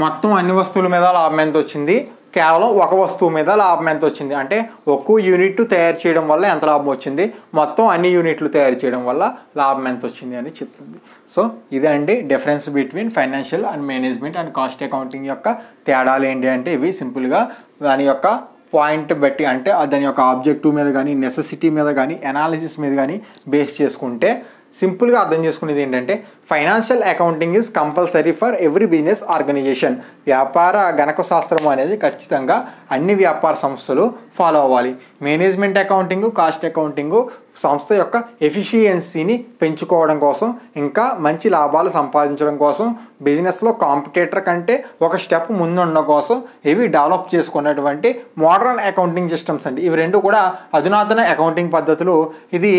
మొత్తం అన్ని వస్తువుల మీద లాభం ఎంత వచ్చింది, కేవలం ఒక వస్తువు మీద లాభం ఎంత వచ్చింది, అంటే ఒక్కో యూనిట్ తయారు చేయడం వల్ల ఎంత లాభం వచ్చింది, మొత్తం అన్ని యూనిట్లు తయారు చేయడం వల్ల లాభం ఎంత వచ్చింది అని చెప్తుంది. సో ఇదే అండి difference between financial and management and cost accounting యొక్క తేడాలు ఏంటి అంటే ఇవి సింపుల్గా దాని యొక్క పాయింట్ బట్టి, అంటే దాని యొక్క ఆబ్జెక్టివ్ మీద కానీ, నెసెసిటీ మీద కానీ, అనాలిసిస్ మీద కానీ బేస్ చేసుకుంటే సింపుల్గా అర్థం చేసుకునేది ఏంటంటే financial accounting is compulsory for every business organisation. వ్యాపార గణక శాస్త్రం అనేది ఖచ్చితంగా అన్ని వ్యాపార సంస్థలు ఫాలో అవ్వాలి. మేనేజ్మెంట్ అకౌంటింగ్, కాస్ట్ అకౌంటింగ్ సంస్థ యొక్క ఎఫిషియన్సీని పెంచుకోవడం కోసం, ఇంకా మంచి లాభాలు సంపాదించడం కోసం, బిజినెస్లో కాంపిటేటర్ కంటే ఒక స్టెప్ ముందుండడం కోసం ఇవి డెవలప్ చేసుకున్నటువంటి మోడర్న్ అకౌంటింగ్ సిస్టమ్స్ అండి. ఇవి రెండు కూడా అధునాతన అకౌంటింగ్ పద్ధతులు. ఇది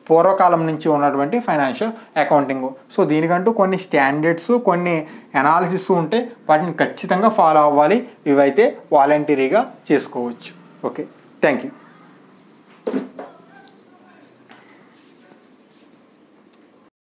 పూర్వకాలం నుంచి ఉన్నటువంటి ఫైనాన్షియల్ అకౌంటింగ్. సో దీనికంటూ కొన్ని స్టాండర్డ్స్, కొన్ని అనాలిసిస్ ఉంటే వాటిని ఖచ్చితంగా ఫాలో అవ్వాలి. ఇవైతే వాలంటరీగా చేసుకోవచ్చు. Okay, thank you.